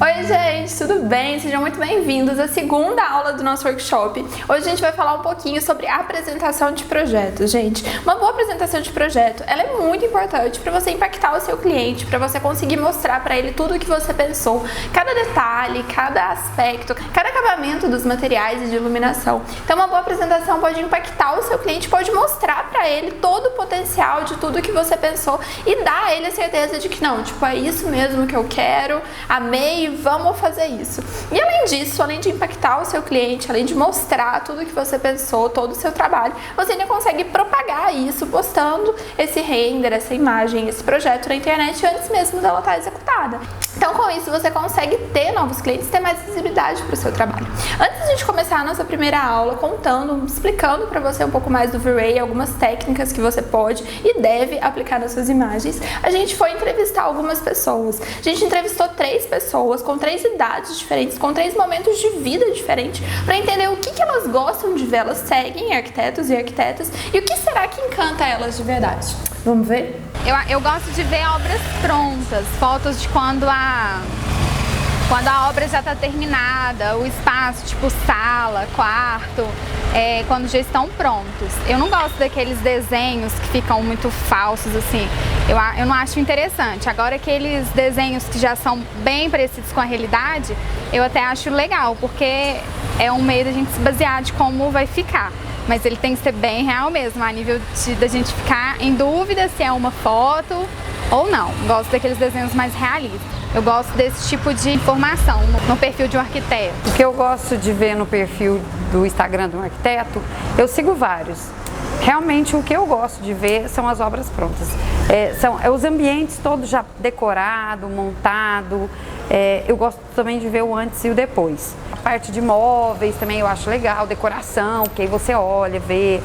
Oi gente, tudo bem? Sejam muito bem-vindos à segunda aula do nosso workshop. Hoje a gente vai falar um pouquinho sobre apresentação de projetos, gente. Uma boa apresentação de projeto, ela é muito importante para você impactar o seu cliente, para você conseguir mostrar para ele tudo o que você pensou, cada detalhe, cada aspecto, cada acabamento dos materiais e de iluminação. Então uma boa apresentação pode impactar o seu cliente, pode mostrar para ele todo o potencial de tudo que você pensou e dar a ele a certeza de que não, tipo, é isso mesmo que eu quero, amei, vamos fazer isso. E além disso, além de impactar o seu cliente, além de mostrar tudo que você pensou, todo o seu trabalho, você ainda consegue propagar isso postando esse render, essa imagem, esse projeto na internet antes mesmo dela estar executada. Então com isso você consegue ter novos clientes, ter mais visibilidade para o seu trabalho. Antes de a gente começar a nossa primeira aula contando, explicando para você um pouco mais do V-Ray, algumas técnicas que você pode e deve aplicar nas suas imagens, a gente foi entrevistar algumas pessoas. A gente entrevistou 3 pessoas com 3 idades diferentes, com 3 momentos de vida diferentes, para entender o que elas gostam de ver. Elas seguem arquitetos e arquitetas e o que será que encanta elas de verdade. Vamos ver? Eu gosto de ver obras prontas, fotos de quando a obra já está terminada, o espaço, tipo sala, quarto, quando já estão prontos. Eu não gosto daqueles desenhos que ficam muito falsos, assim, eu não acho interessante. Agora, aqueles desenhos que já são bem parecidos com a realidade, eu até acho legal, porque é um meio da gente se basear de como vai ficar. Mas ele tem que ser bem real mesmo, a nível da gente ficar em dúvida se é uma foto ou não. Gosto daqueles desenhos mais realistas. Eu gosto desse tipo de informação no perfil de um arquiteto. O que eu gosto de ver no perfil do Instagram de um arquiteto, eu sigo vários. Realmente o que eu gosto de ver são as obras prontas. São os ambientes todos já decorados, montados. Eu gosto também de ver o antes e o depois. A parte de móveis também eu acho legal, decoração, que aí você olha, vê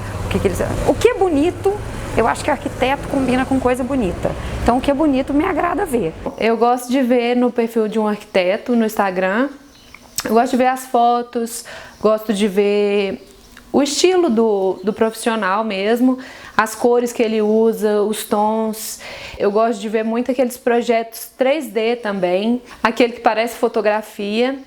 o que é bonito. Eu acho que arquiteto combina com coisa bonita. Então o que é bonito me agrada ver. Eu gosto de ver no perfil de um arquiteto no Instagram. Eu gosto de ver as fotos, gosto de ver o estilo do profissional mesmo, as cores que ele usa, os tons. Eu gosto de ver muito aqueles projetos 3D também, aquele que parece fotografia.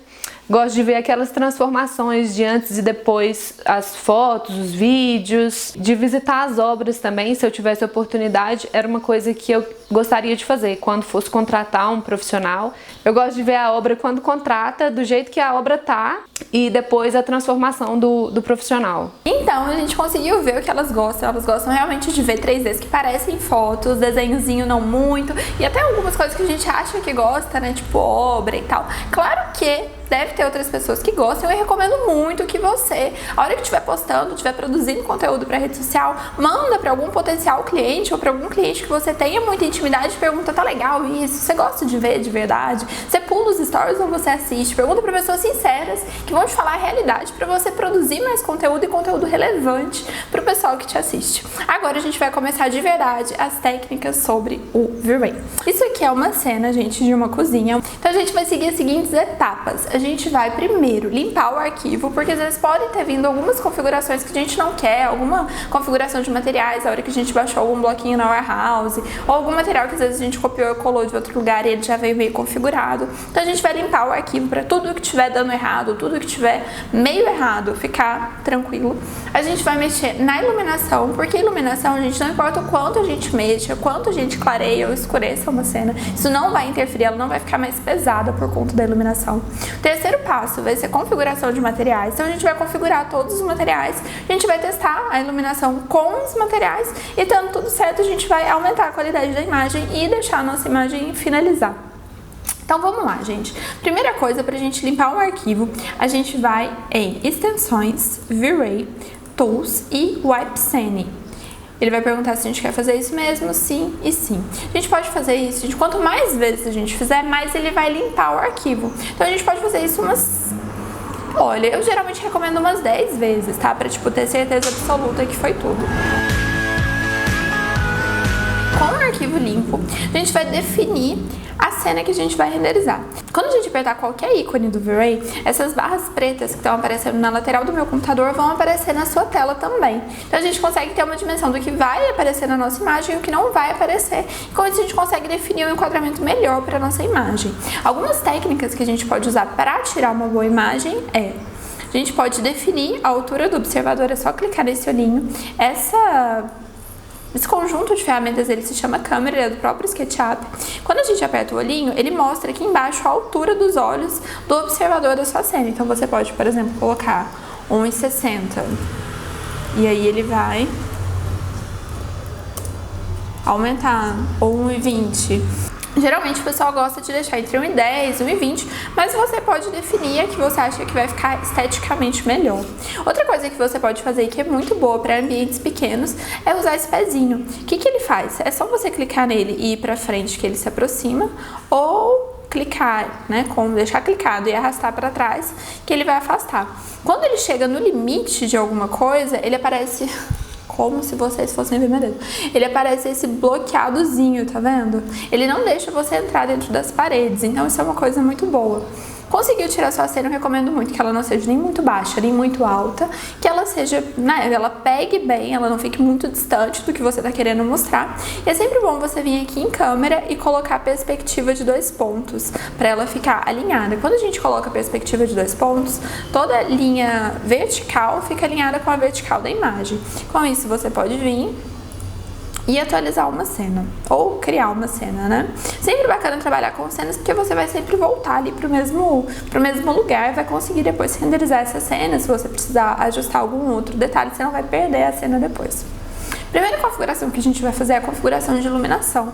Gosto de ver aquelas transformações de antes e depois, as fotos, os vídeos, de visitar as obras também, se eu tivesse oportunidade, era uma coisa que eu gostaria de fazer quando fosse contratar um profissional. Eu gosto de ver a obra quando contrata, do jeito que a obra tá, e depois a transformação do profissional. Então a gente conseguiu ver o que elas gostam realmente de ver 3Ds que parecem fotos, desenhozinho não muito, e até algumas coisas que a gente acha que gosta, né, tipo obra e tal. Claro que deve ter outras pessoas que gostam. Eu recomendo muito que você, a hora que estiver postando, estiver produzindo conteúdo para rede social, manda para algum potencial cliente ou para algum cliente que você tenha muita intimidade, pergunta, tá legal isso? Você gosta de ver de verdade? Você pula os stories ou você assiste? Pergunta para pessoas sinceras que vão te falar a realidade para você produzir mais conteúdo e conteúdo relevante para o pessoal que te assiste. Agora a gente vai começar de verdade as técnicas sobre o V-Ray. Isso aqui é uma cena, gente, de uma cozinha. Então a gente vai seguir as seguintes etapas. A gente vai primeiro limpar o arquivo, porque às vezes podem ter vindo algumas configurações que a gente não quer, alguma configuração de materiais, a hora que a gente baixou algum bloquinho na warehouse, ou algum material que às vezes a gente copiou e colou de outro lugar e ele já veio meio configurado. Então a gente vai limpar o arquivo para tudo que estiver dando errado, tudo que estiver meio errado, ficar tranquilo. A gente vai mexer na iluminação, porque a iluminação, gente, não importa o quanto a gente mexa, o quanto a gente clareia ou escureça uma cena, isso não vai interferir, ela não vai ficar mais pesada por conta da iluminação. O terceiro passo vai ser configuração de materiais. Então a gente vai configurar todos os materiais, a gente vai testar a iluminação com os materiais e dando tudo certo a gente vai aumentar a qualidade da imagem e deixar a nossa imagem finalizar. Então vamos lá, gente. Primeira coisa, para a gente limpar o arquivo, a gente vai em extensões, V-Ray, Tools e Wipe Scene. Ele vai perguntar se a gente quer fazer isso mesmo, sim e sim. A gente pode fazer isso, gente, quanto mais vezes a gente fizer, mais ele vai limpar o arquivo. Então a gente pode fazer isso olha, eu geralmente recomendo umas 10 vezes, tá? Pra, tipo, ter certeza absoluta que foi tudo. com um arquivo limpo, a gente vai definir a cena que a gente vai renderizar. Quando a gente apertar qualquer ícone do V-Ray, essas barras pretas que estão aparecendo na lateral do meu computador vão aparecer na sua tela também. Então a gente consegue ter uma dimensão do que vai aparecer na nossa imagem e o que não vai aparecer. E com isso a gente consegue definir um enquadramento melhor para a nossa imagem. Algumas técnicas que a gente pode usar para tirar uma boa imagem a gente pode definir a altura do observador, é só clicar nesse olhinho. Esse conjunto de ferramentas ele se chama câmera, ele é do próprio SketchUp. Quando a gente aperta o olhinho, ele mostra aqui embaixo a altura dos olhos do observador da sua cena. Então você pode, por exemplo, colocar 1,60 e aí ele vai aumentar, ou 1,20. Geralmente o pessoal gosta de deixar entre 1,10 e 1,20, mas você pode definir a que você acha que vai ficar esteticamente melhor. Outra coisa que você pode fazer, que é muito boa para ambientes pequenos, é usar esse pezinho. O que ele faz? É só você clicar nele e ir para frente que ele se aproxima, ou clicar, deixar clicado e arrastar para trás, que ele vai afastar. Quando ele chega no limite de alguma coisa, ele aparece como se vocês fossem ver meu dedo. Ele aparece esse bloqueadozinho, tá vendo? Ele não deixa você entrar dentro das paredes, então isso é uma coisa muito boa. Conseguiu tirar sua cena, eu recomendo muito que ela não seja nem muito baixa, nem muito alta, que ela seja, ela pegue bem, ela não fique muito distante do que você tá querendo mostrar. E é sempre bom você vir aqui em câmera e colocar a perspectiva de 2 pontos, para ela ficar alinhada. Quando a gente coloca a perspectiva de 2 pontos, toda a linha vertical fica alinhada com a vertical da imagem. Com isso, você pode vir e atualizar uma cena, ou criar uma cena, né? Sempre bacana trabalhar com cenas, porque você vai sempre voltar ali pro mesmo lugar e vai conseguir depois renderizar essa cena. Se você precisar ajustar algum outro detalhe, você não vai perder a cena depois. Primeira configuração que a gente vai fazer é a configuração de iluminação.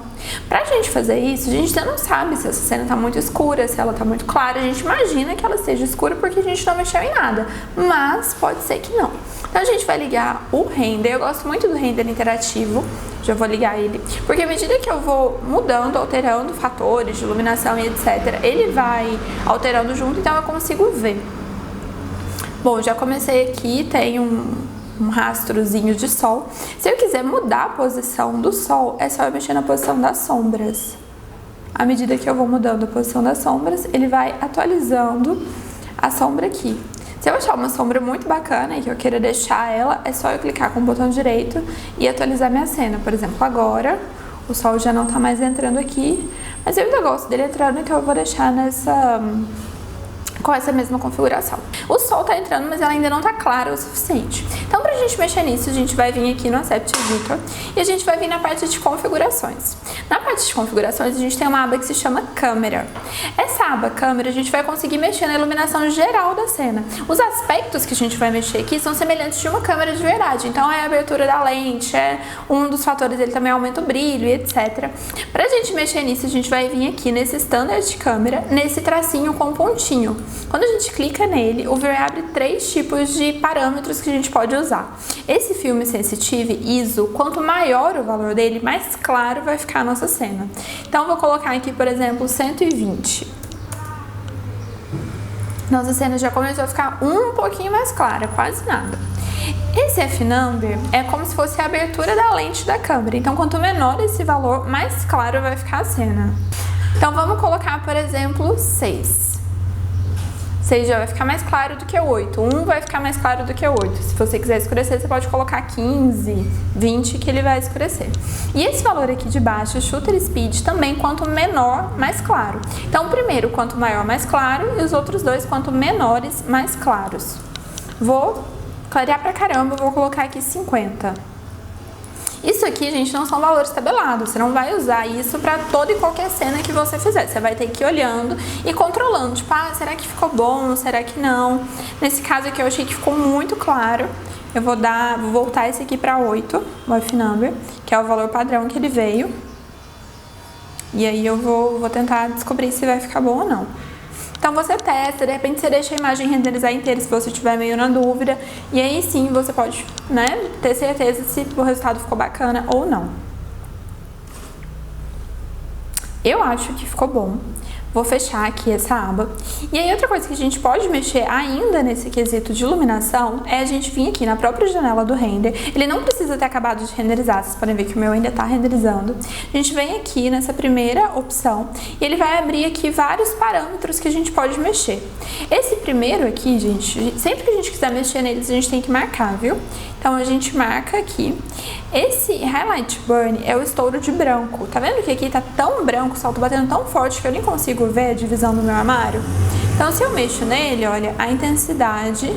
Pra gente fazer isso, a gente ainda não sabe se essa cena tá muito escura, se ela tá muito clara. A gente imagina que ela esteja escura porque a gente não mexeu em nada, mas pode ser que não. Então a gente vai ligar o render. Eu gosto muito do render interativo, já vou ligar ele, porque à medida que eu vou mudando, alterando fatores de iluminação e etc, ele vai alterando junto, então eu consigo ver. Bom, já comecei aqui, tem um rastrozinho de sol. Se eu quiser mudar a posição do sol, é só eu mexer na posição das sombras. À medida que eu vou mudando a posição das sombras, ele vai atualizando a sombra aqui. Se eu achar uma sombra muito bacana e que eu queira deixar ela, é só eu clicar com o botão direito e atualizar minha cena. Por exemplo, agora o sol já não tá mais entrando aqui, mas eu ainda gosto dele entrando, então eu vou deixar com essa mesma configuração. O sol tá entrando, mas ela ainda não tá clara o suficiente. Então, pra gente mexer nisso, a gente vai vir aqui no Acept Editor e a gente vai vir na parte de configurações. Na parte de configurações, a gente tem uma aba que se chama Câmera. Essa aba Câmera, a gente vai conseguir mexer na iluminação geral da cena. Os aspectos que a gente vai mexer aqui são semelhantes de uma câmera de verdade. Então, é a abertura da lente, é um dos fatores, ele também aumenta o brilho e etc. Pra gente mexer nisso, a gente vai vir aqui nesse Standard de câmera, nesse tracinho com pontinho. Quando a gente clica nele, o V-Ray abre 3 tipos de parâmetros que a gente pode usar. Esse Film Sensitive ISO, quanto maior o valor dele, mais claro vai ficar a nossa cena. Então, eu vou colocar aqui, por exemplo, 120. Nossa cena já começou a ficar um pouquinho mais clara, quase nada. Esse F-Number é como se fosse a abertura da lente da câmera. Então, quanto menor esse valor, mais claro vai ficar a cena. Então, vamos colocar, por exemplo, 6. 6 já vai ficar mais claro do que 8. 1 vai ficar mais claro do que 8. Se você quiser escurecer, você pode colocar 15, 20, que ele vai escurecer. E esse valor aqui de baixo, Shutter Speed, também quanto menor, mais claro. Então, o primeiro, quanto maior, mais claro, e os outros dois, quanto menores, mais claros. Vou clarear pra caramba, vou colocar aqui 50. Isso aqui, gente, não são valores tabelados. Você não vai usar isso para toda e qualquer cena que você fizer. Você vai ter que ir olhando e controlando. Tipo, será que ficou bom? Será que não? Nesse caso aqui, eu achei que ficou muito claro. Eu vou voltar esse aqui para 8, o F-Number, que é o valor padrão que ele veio. E aí eu vou tentar descobrir se vai ficar bom ou não. Então você testa, de repente você deixa a imagem renderizar inteira se você estiver meio na dúvida. E aí sim você pode, ter certeza se o resultado ficou bacana ou não. Eu acho que ficou bom. Vou fechar aqui essa aba. E aí outra coisa que a gente pode mexer ainda nesse quesito de iluminação é a gente vir aqui na própria janela do render. Ele não precisa precisa ter acabado de renderizar, vocês podem ver que o meu ainda está renderizando. A gente vem aqui nessa primeira opção e ele vai abrir aqui vários parâmetros que a gente pode mexer. Esse primeiro aqui, gente, sempre que a gente quiser mexer neles, a gente tem que marcar, viu? Então a gente marca aqui. Esse Highlight Burn é o estouro de branco. Tá vendo que aqui tá tão branco, o sol tá batendo tão forte que eu nem consigo ver a divisão do meu armário? Então se eu mexo nele, olha, a intensidade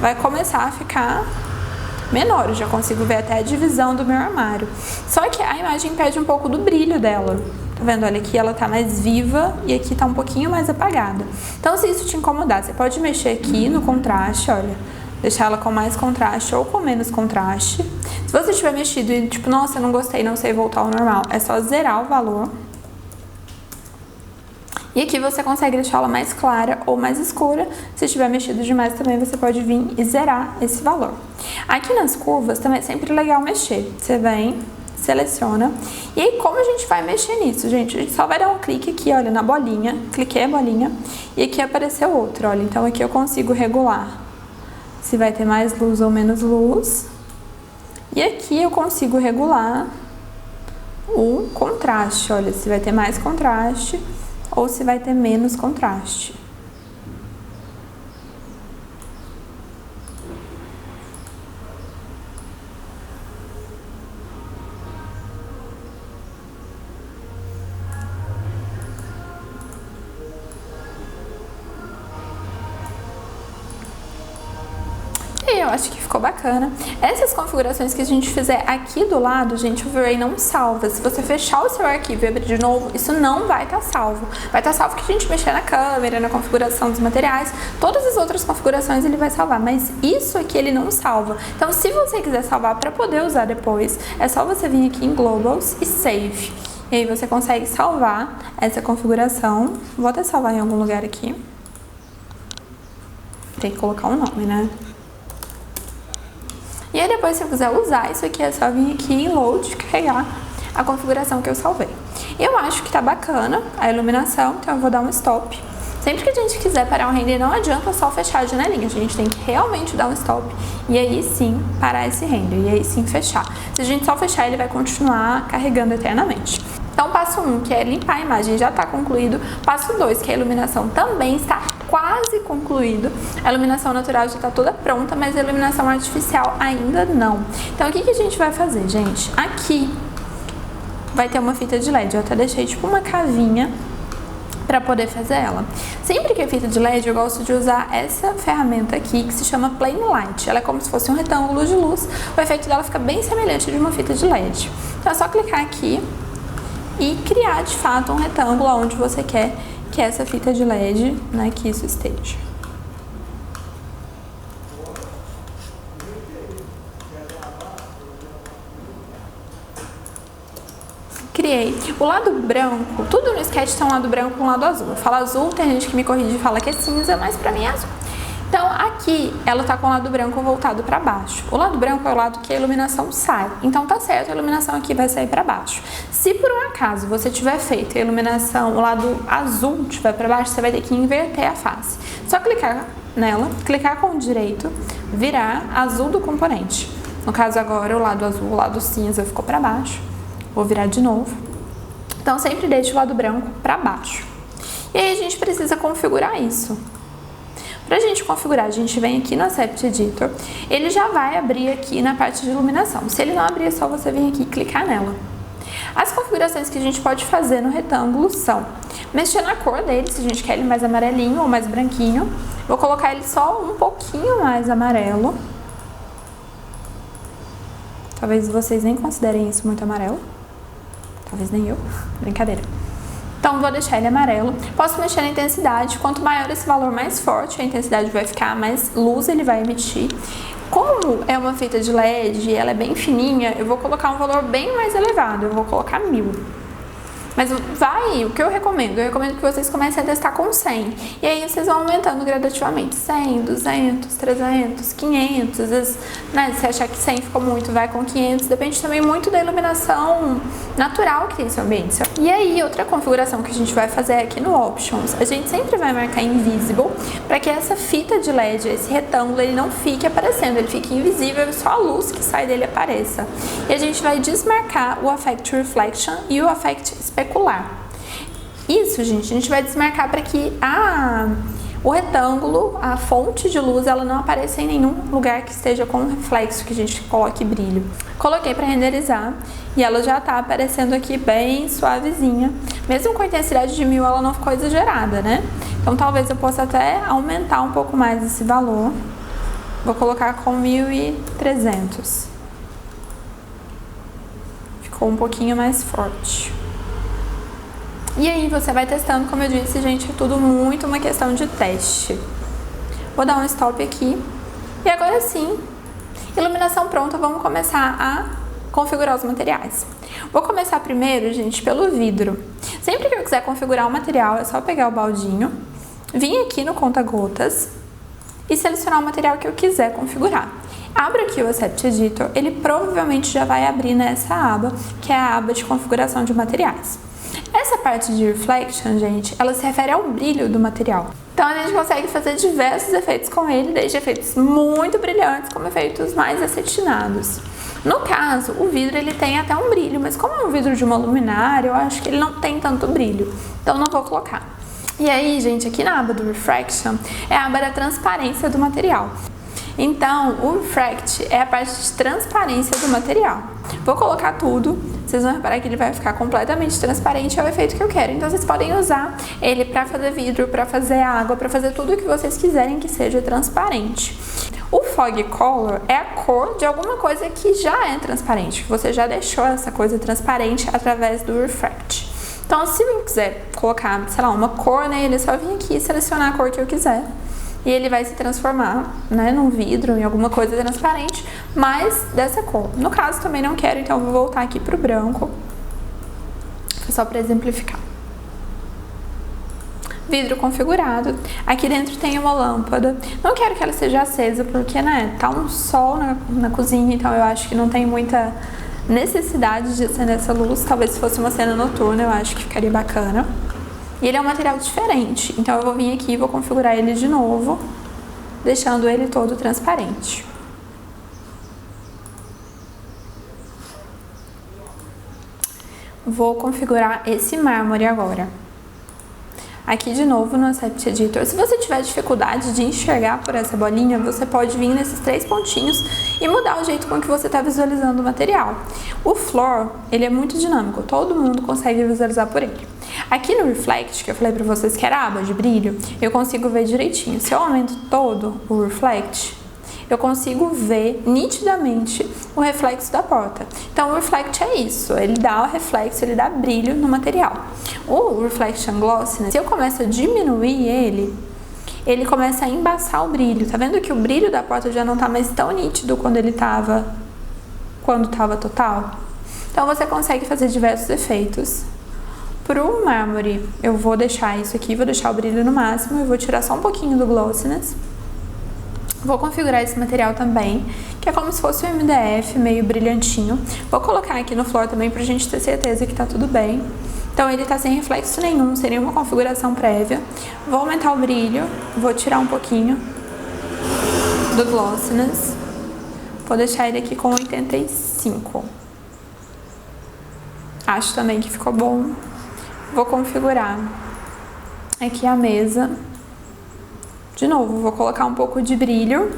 vai começar a ficar menor. Eu já consigo ver até a divisão do meu armário. Só que a imagem perde um pouco do brilho dela. Tá vendo? Olha, aqui ela tá mais viva e aqui tá um pouquinho mais apagada. Então se isso te incomodar, você pode mexer aqui no contraste, olha. Deixar ela com mais contraste ou com menos contraste. Se você tiver mexido e tipo, nossa, eu não gostei, não sei voltar ao normal, é só zerar o valor. E aqui você consegue deixar ela mais clara ou mais escura. Se tiver mexido demais também, você pode vir e zerar esse valor. Aqui nas curvas também é sempre legal mexer. Você vem, seleciona. E aí, como a gente vai mexer nisso, gente? A gente só vai dar um clique aqui, olha, na bolinha. Cliquei a bolinha e aqui apareceu outro, olha. Então aqui eu consigo regular se vai ter mais luz ou menos luz. E aqui eu consigo regular o contraste, olha, se vai ter mais contraste ou se vai ter menos contraste. Eu acho que ficou bacana. Essas configurações que a gente fizer aqui do lado, gente, o V-Ray não salva. Se você fechar o seu arquivo e abrir de novo, isso não vai estar salvo. Vai estar salvo que a gente mexer na câmera, na configuração dos materiais, todas as outras configurações ele vai salvar, mas isso aqui ele não salva. Então, se você quiser salvar para poder usar depois, é só você vir aqui em Globals e Save. E aí você consegue salvar essa configuração. Vou até salvar em algum lugar aqui. Tem que colocar um nome, né? E aí depois, se eu quiser usar isso aqui, é só vir aqui em Load, carregar a configuração que eu salvei. Eu acho que tá bacana a iluminação, então eu vou dar um stop. Sempre que a gente quiser parar o render, não adianta só fechar a janelinha, a gente tem que realmente dar um stop e aí sim parar esse render, e aí sim fechar. Se a gente só fechar, ele vai continuar carregando eternamente. Então, passo 1, que é limpar a imagem, já está concluído. Passo 2, que é a iluminação, também está quase concluído. A iluminação natural já está toda pronta, mas a iluminação artificial ainda não. Então, o que a gente vai fazer, gente? Aqui vai ter uma fita de LED. Eu até deixei tipo uma cavinha para poder fazer ela. Sempre que é fita de LED, eu gosto de usar essa ferramenta aqui, que se chama Plain Light. Ela é como se fosse um retângulo de luz. O efeito dela fica bem semelhante de uma fita de LED. Então, é só clicar aqui e criar de fato um retângulo onde você quer que essa fita de LED, né, que isso esteja. Criei. O lado branco, tudo no Sketch tem um lado branco e um lado azul. Eu falo azul, tem gente que me corrige e fala que é cinza, mas pra mim é azul. Então, aqui, ela tá com o lado branco voltado para baixo. O lado branco é o lado que a iluminação sai. Então, tá certo, a iluminação aqui vai sair para baixo. Se por um acaso você tiver feito a iluminação, o lado azul estiver para baixo, você vai ter que inverter a face. Só clicar nela, clicar com o direito, virar azul do componente. No caso agora, o lado azul, o lado cinza ficou para baixo. Vou virar de novo. Então, sempre deixe o lado branco para baixo. E aí, a gente precisa configurar isso. Para a gente configurar, a gente vem aqui no Asset Editor, ele já vai abrir aqui na parte de iluminação. Se ele não abrir, é só você vir aqui e clicar nela. As configurações que a gente pode fazer no retângulo são mexer na cor dele, se a gente quer ele mais amarelinho ou mais branquinho. Vou colocar ele só um pouquinho mais amarelo. Talvez vocês nem considerem isso muito amarelo. Talvez nem eu. Brincadeira. Então, vou deixar ele amarelo. Posso mexer na intensidade. Quanto maior esse valor, mais forte a intensidade vai ficar, mais luz ele vai emitir. Como é uma fita de LED e ela é bem fininha, eu vou colocar um valor bem mais elevado. Eu vou colocar 1000. Mas o que eu recomendo? Eu recomendo que vocês comecem a testar com 100. E aí vocês vão aumentando gradativamente. 100, 200, 300, 500. Às vezes, né, se achar que 100 ficou muito, vai com 500. Depende também muito da iluminação natural que tem seu ambiente. E aí, outra configuração que a gente vai fazer aqui no Options, a gente sempre vai marcar Invisible para que essa fita de LED, esse retângulo, ele não fique aparecendo, ele fique invisível e só a luz que sai dele apareça. E a gente vai desmarcar o Affect Reflection e o Affect Especular. Isso, gente, a gente vai desmarcar para que o retângulo, a fonte de luz, ela não apareça em nenhum lugar que esteja com reflexo, que a gente coloque brilho. Coloquei para renderizar e ela já tá aparecendo aqui bem suavezinha. Mesmo com a intensidade de 1000, ela não ficou exagerada, né? Então talvez eu possa até aumentar um pouco mais esse valor. Vou colocar com 1300. Ficou um pouquinho mais forte. E aí você vai testando, como eu disse, gente, é tudo muito uma questão de teste. Vou dar um stop aqui. E agora sim, iluminação pronta, vamos começar a configurar os materiais. Vou começar primeiro, gente, pelo vidro. Sempre que eu quiser configurar um material, é só pegar o baldinho, vir aqui no conta-gotas e selecionar o material que eu quiser configurar. Abro aqui o Asset Editor, ele provavelmente já vai abrir nessa aba, que é a aba de configuração de materiais. Essa parte de Reflection, gente, ela se refere ao brilho do material. Então a gente consegue fazer diversos efeitos com ele, desde efeitos muito brilhantes, como efeitos mais acetinados. No caso, o vidro ele tem até um brilho, mas como é um vidro de uma luminária, eu acho que ele não tem tanto brilho, então não vou colocar. E aí, gente, aqui na aba do Refraction, é a aba da transparência do material. Então, o Refract é a parte de transparência do material. Vou colocar tudo, vocês vão reparar que ele vai ficar completamente transparente, é o efeito que eu quero. Então, vocês podem usar ele para fazer vidro, para fazer água, para fazer tudo o que vocês quiserem que seja transparente. O Fog Color é a cor de alguma coisa que já é transparente, que você já deixou essa coisa transparente através do Refract. Então, se eu quiser colocar, sei lá, uma cor nele, é só vir aqui e selecionar a cor que eu quiser. E ele vai se transformar, né, num vidro, em alguma coisa transparente, mas dessa cor. No caso, também não quero, então eu vou voltar aqui pro branco. Foi só para exemplificar. Vidro configurado. Aqui dentro tem uma lâmpada. Não quero que ela seja acesa, porque, né, tá um sol na cozinha, então eu acho que não tem muita necessidade de acender essa luz. Talvez se fosse uma cena noturna, eu acho que ficaria bacana. E ele é um material diferente, então eu vou vir aqui e vou configurar ele de novo, deixando ele todo transparente. Vou configurar esse mármore agora. Aqui de novo no Asset Editor. Se você tiver dificuldade de enxergar por essa bolinha, você pode vir nesses 3 pontinhos e mudar o jeito com que você está visualizando o material. O Floor, ele é muito dinâmico, todo mundo consegue visualizar por ele. Aqui no Reflect, que eu falei pra vocês que era a aba de brilho, eu consigo ver direitinho. Se eu aumento todo o Reflect, eu consigo ver nitidamente o reflexo da porta. Então o Reflect é isso, ele dá o reflexo, ele dá brilho no material. O Reflection Gloss, né, se eu começo a diminuir ele começa a embaçar o brilho. Tá vendo que o brilho da porta já não tá mais tão nítido quando tava total? Então você consegue fazer diversos efeitos. Pro mármore, eu vou deixar isso aqui, vou deixar o brilho no máximo, eu vou tirar só um pouquinho do glossiness. Vou configurar esse material também, que é como se fosse um MDF, meio brilhantinho. Vou colocar aqui no Floor também pra gente ter certeza que tá tudo bem. Então ele tá sem reflexo nenhum, sem nenhuma configuração prévia. Vou aumentar o brilho, vou tirar um pouquinho do glossiness. Vou deixar ele aqui com 85. Acho também que ficou bom. Vou configurar aqui a mesa. De novo, vou colocar um pouco de brilho.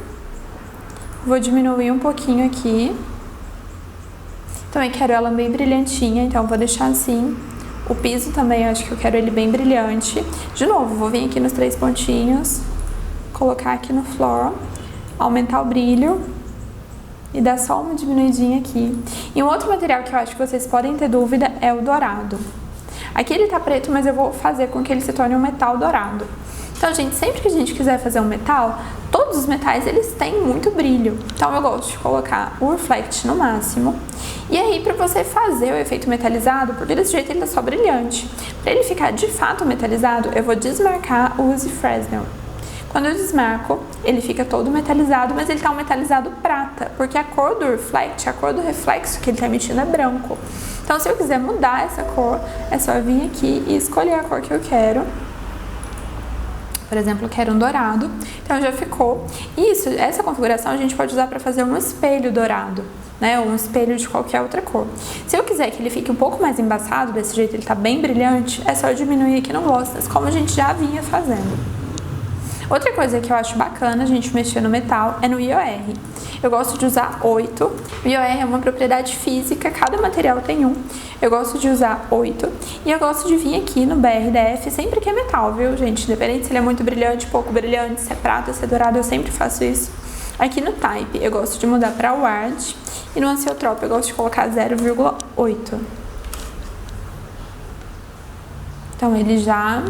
Vou diminuir um pouquinho aqui. Também quero ela bem brilhantinha, então vou deixar assim. O piso também, acho que eu quero ele bem brilhante. De novo, vou vir aqui nos 3 pontinhos, colocar aqui no Floor, aumentar o brilho e dar só uma diminuidinha aqui. E um outro material que eu acho que vocês podem ter dúvida é o dourado. Aqui ele tá preto, mas eu vou fazer com que ele se torne um metal dourado. Então, gente, sempre que a gente quiser fazer um metal, todos os metais eles têm muito brilho, então eu gosto de colocar o Reflect no máximo. E aí, para você fazer o efeito metalizado, porque desse jeito ele tá só brilhante, para ele ficar de fato metalizado, eu vou desmarcar o Uzi Fresnel. Quando eu desmarco, ele fica todo metalizado, mas ele tá um metalizado prata, porque a cor do Reflect, a cor do reflexo que ele tá emitindo é branco. Então, se eu quiser mudar essa cor, é só vir aqui e escolher a cor que eu quero. Por exemplo, eu quero um dourado, então já ficou. Isso, essa configuração a gente pode usar para fazer um espelho dourado, né? Ou um espelho de qualquer outra cor. Se eu quiser que ele fique um pouco mais embaçado, desse jeito ele tá bem brilhante, é só eu diminuir aqui no Glossiness, como a gente já vinha fazendo. Outra coisa que eu acho bacana a gente mexer no metal é no IOR. Eu gosto de usar 8. O IOR é uma propriedade física, cada material tem um. Eu gosto de usar 8. E eu gosto de vir aqui no BRDF sempre que é metal, viu, gente? Independente se ele é muito brilhante, pouco brilhante, se é prata, se é dourado, eu sempre faço isso. Aqui no Type eu gosto de mudar para Ward. E no Anciotrop eu gosto de colocar 0,8. Então ele já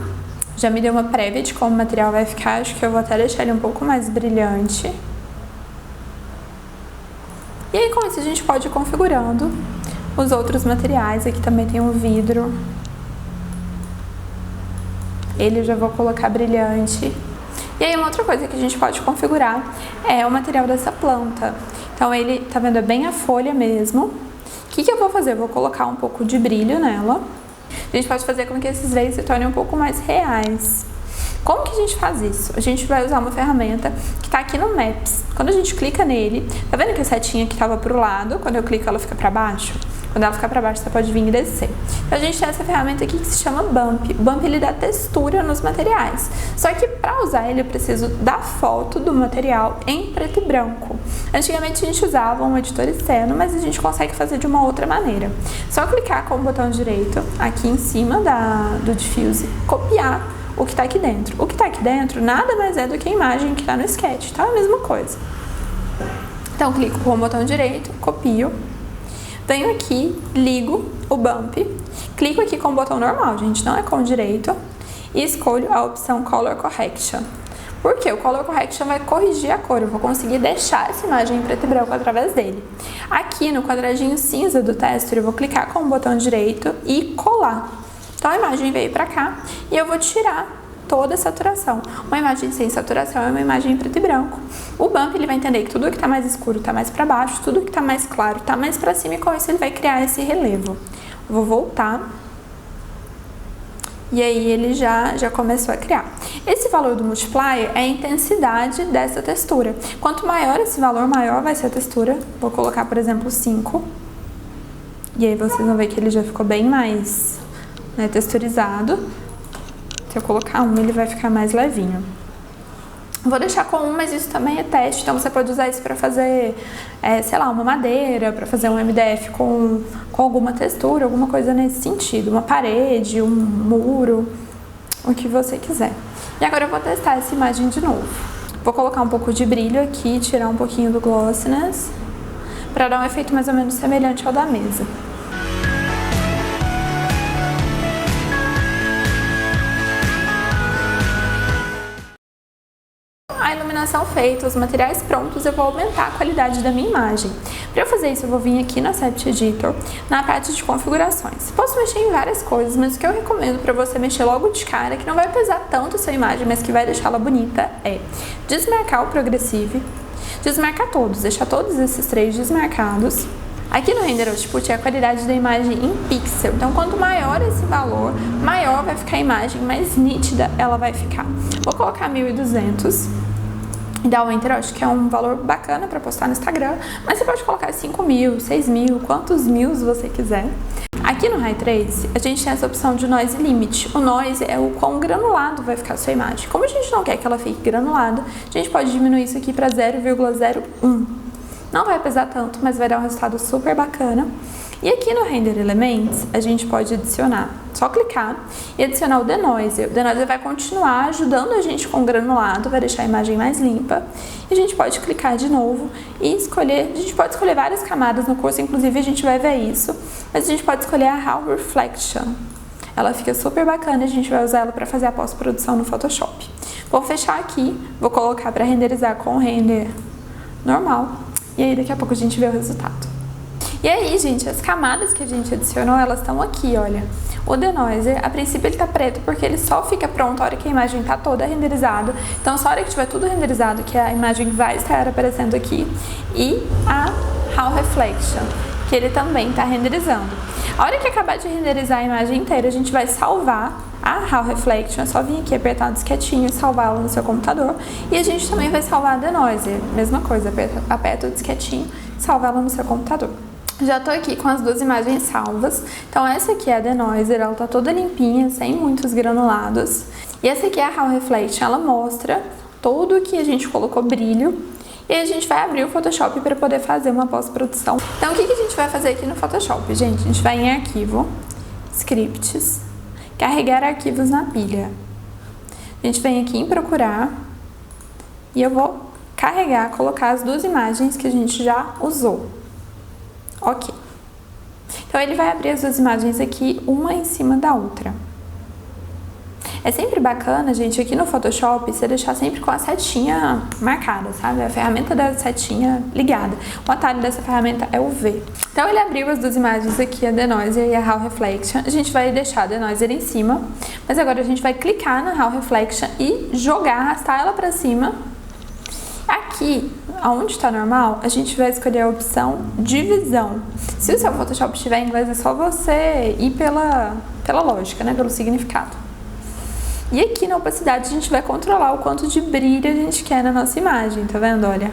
me deu uma prévia de como o material vai ficar. Acho que eu vou até deixar ele um pouco mais brilhante. E aí com isso a gente pode ir configurando os outros materiais. Aqui também tem um vidro. Ele eu já vou colocar brilhante. E aí uma outra coisa que a gente pode configurar é o material dessa planta. Então ele, tá vendo, é bem a folha mesmo. O que eu vou fazer? Eu vou colocar um pouco de brilho nela. A gente pode fazer com que esses veios se tornem um pouco mais reais. Como que a gente faz isso? A gente vai usar uma ferramenta que está aqui no Maps. Quando a gente clica nele, tá vendo que a setinha que estava para o lado, quando eu clico ela fica para baixo? Quando ela ficar para baixo, você pode vir e descer. Então a gente tem essa ferramenta aqui que se chama Bump. O Bump ele dá textura nos materiais. Só que para usar ele eu preciso da foto do material em preto e branco. Antigamente a gente usava um editor externo, mas a gente consegue fazer de uma outra maneira. Só clicar com o botão direito aqui em cima do Diffuse, copiar o que está aqui dentro. O que está aqui dentro nada mais é do que a imagem que está no Sketch, tá? A mesma coisa. Então clico com o botão direito, copio. Venho aqui, ligo o Bump, clico aqui com o botão normal, gente, não é com o direito, e escolho a opção Color Correction. Por quê? O Color Correction vai corrigir a cor, eu vou conseguir deixar essa imagem em preto e branco através dele. Aqui no quadradinho cinza do texture, eu vou clicar com o botão direito e colar. Então a imagem veio pra cá e eu vou tirar toda a saturação. Uma imagem sem saturação é uma imagem em preto e branco. O Bump ele vai entender que tudo que está mais escuro está mais para baixo, tudo que está mais claro está mais para cima, e com isso ele vai criar esse relevo. Eu vou voltar. E aí ele já começou a criar. Esse valor do multiplier é a intensidade dessa textura. Quanto maior esse valor, maior vai ser a textura. Vou colocar, por exemplo, 5. E aí vocês vão ver que ele já ficou bem mais, né, texturizado. Se eu colocar 1, ele vai ficar mais levinho. Vou deixar com 1, mas isso também é teste. Então você pode usar isso para fazer, sei lá, uma madeira, para fazer um MDF com alguma textura, alguma coisa nesse sentido. Uma parede, um muro, o que você quiser. E agora eu vou testar essa imagem de novo. Vou colocar um pouco de brilho aqui, tirar um pouquinho do glossiness, para dar um efeito mais ou menos semelhante ao da mesa. A iluminação feita, os materiais prontos, eu vou aumentar a qualidade da minha imagem. Para eu fazer isso, eu vou vir aqui no Asset Editor, na parte de configurações. Posso mexer em várias coisas, mas o que eu recomendo para você mexer logo de cara, que não vai pesar tanto a sua imagem, mas que vai deixá-la bonita, é desmarcar o Progressive, desmarcar todos, deixar todos esses 3 desmarcados. Aqui no Render Output é a qualidade da imagem em pixel, então quanto maior esse valor, maior vai ficar a imagem, mais nítida ela vai ficar. Vou colocar 1200 e dar o Enter, eu acho que é um valor bacana para postar no Instagram, mas você pode colocar 5.000, 6.000, quantos mil você quiser. Aqui no High Trace, a gente tem essa opção de Noise Limit. O Noise é o quão granulado vai ficar a sua imagem. Como a gente não quer que ela fique granulada, a gente pode diminuir isso aqui para 0,01. Não vai pesar tanto, mas vai dar um resultado super bacana. E aqui no Render Elements, a gente pode adicionar, só clicar e adicionar o Denoiser. O Denoiser vai continuar ajudando a gente com o granulado, vai deixar a imagem mais limpa. E a gente pode clicar de novo e escolher, a gente pode escolher várias camadas no curso, inclusive a gente vai ver isso. Mas a gente pode escolher a Raw Reflection. Ela fica super bacana e a gente vai usar ela para fazer a pós-produção no Photoshop. Vou fechar aqui, vou colocar para renderizar com o render normal. E aí daqui a pouco a gente vê o resultado. E aí, gente, as camadas que a gente adicionou, elas estão aqui, olha. O denoiser, a princípio ele tá preto porque ele só fica pronto a hora que a imagem tá toda renderizada. Então só a hora que tiver tudo renderizado que a imagem vai estar aparecendo aqui. E a Hall Reflection, que ele também tá renderizando. A hora que acabar de renderizar a imagem inteira, a gente vai salvar a Hall Reflection. É só vir aqui, apertar o disquetinho e salvá-la no seu computador. E a gente também vai salvar a denoiser. Mesma coisa, aperta o disquetinho e salva ela no seu computador. Já tô aqui com as duas imagens salvas. Então essa aqui é a denoiser, ela tá toda limpinha, sem muitos granulados. E essa aqui é a Hall Reflection, ela mostra tudo que a gente colocou brilho. E aí a gente vai abrir o Photoshop para poder fazer uma pós-produção. Então o que a gente vai fazer aqui no Photoshop, gente? A gente vai em Arquivo, Scripts, Carregar arquivos na pilha. A gente vem aqui em Procurar e eu vou carregar, colocar as duas imagens que a gente já usou. Ok. Então ele vai abrir as duas imagens aqui, uma em cima da outra. É sempre bacana, gente, aqui no Photoshop, você deixar sempre com a setinha marcada, sabe? A ferramenta da setinha ligada. O atalho dessa ferramenta é o V. Então ele abriu as duas imagens aqui, a denoiser e a Hall Reflection. A gente vai deixar a denoiser em cima, mas agora a gente vai clicar na Hall Reflection e jogar, arrastar ela pra cima. Aqui, onde está normal, a gente vai escolher a opção divisão. Se o seu Photoshop estiver em inglês, é só você ir pela lógica, né? Pelo significado. E aqui na opacidade a gente vai controlar o quanto de brilho a gente quer na nossa imagem, tá vendo? Olha.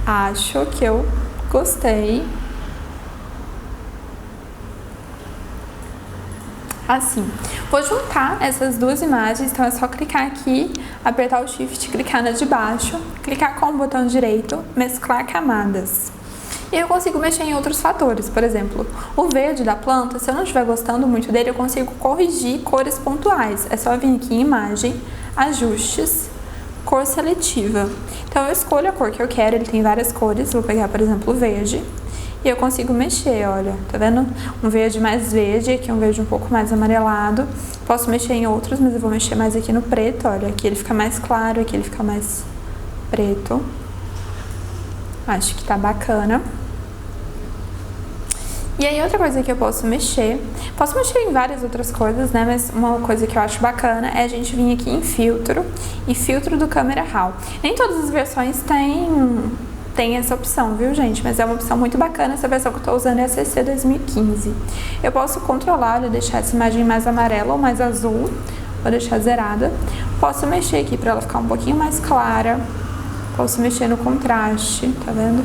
Acho que eu gostei. Assim. Vou juntar essas duas imagens, então é só clicar aqui, apertar o Shift, clicar na de baixo, clicar com o botão direito, mesclar camadas. E eu consigo mexer em outros fatores, por exemplo, o verde da planta, se eu não estiver gostando muito dele, eu consigo corrigir cores pontuais. É só vir aqui em Imagem, Ajustes, Cor Seletiva. Então eu escolho a cor que eu quero, ele tem várias cores, vou pegar, por exemplo, o verde. E eu consigo mexer, olha, tá vendo? Um verde mais verde, aqui um verde um pouco mais amarelado. Posso mexer em outros, mas eu vou mexer mais aqui no preto, olha. Aqui ele fica mais claro, aqui ele fica mais preto. Acho que tá bacana. E aí outra coisa que eu posso mexer em várias outras coisas, né? Mas uma coisa que eu acho bacana é a gente vir aqui em Filtro e Filtro do Camera Raw. Nem todas as versões tem essa opção, viu, gente? Mas é uma opção muito bacana. Essa versão que eu tô usando é a CC 2015. Eu posso controlar, olha, deixar essa imagem mais amarela ou mais azul. Vou deixar zerada. Posso mexer aqui pra ela ficar um pouquinho mais clara. Posso mexer no contraste, tá vendo?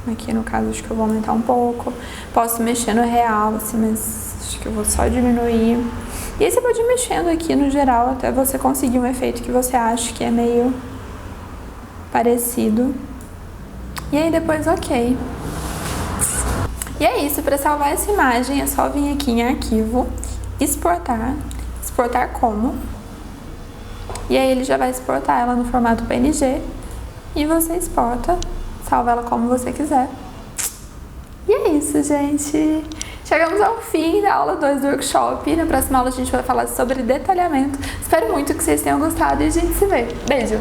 Aqui no caso acho que eu vou aumentar um pouco. Posso mexer no real, assim, mas acho que eu vou só diminuir. E aí você pode ir mexendo aqui no geral até você conseguir um efeito que você acha que é meio parecido. E aí depois ok. E é isso, para salvar essa imagem é só vir aqui em Arquivo, Exportar, Exportar como. E aí ele já vai exportar ela no formato PNG. E você exporta, salva ela como você quiser. E é isso, gente. Chegamos ao fim da aula 2 do workshop. Na próxima aula a gente vai falar sobre detalhamento. Espero muito que vocês tenham gostado e a gente se vê. Beijo!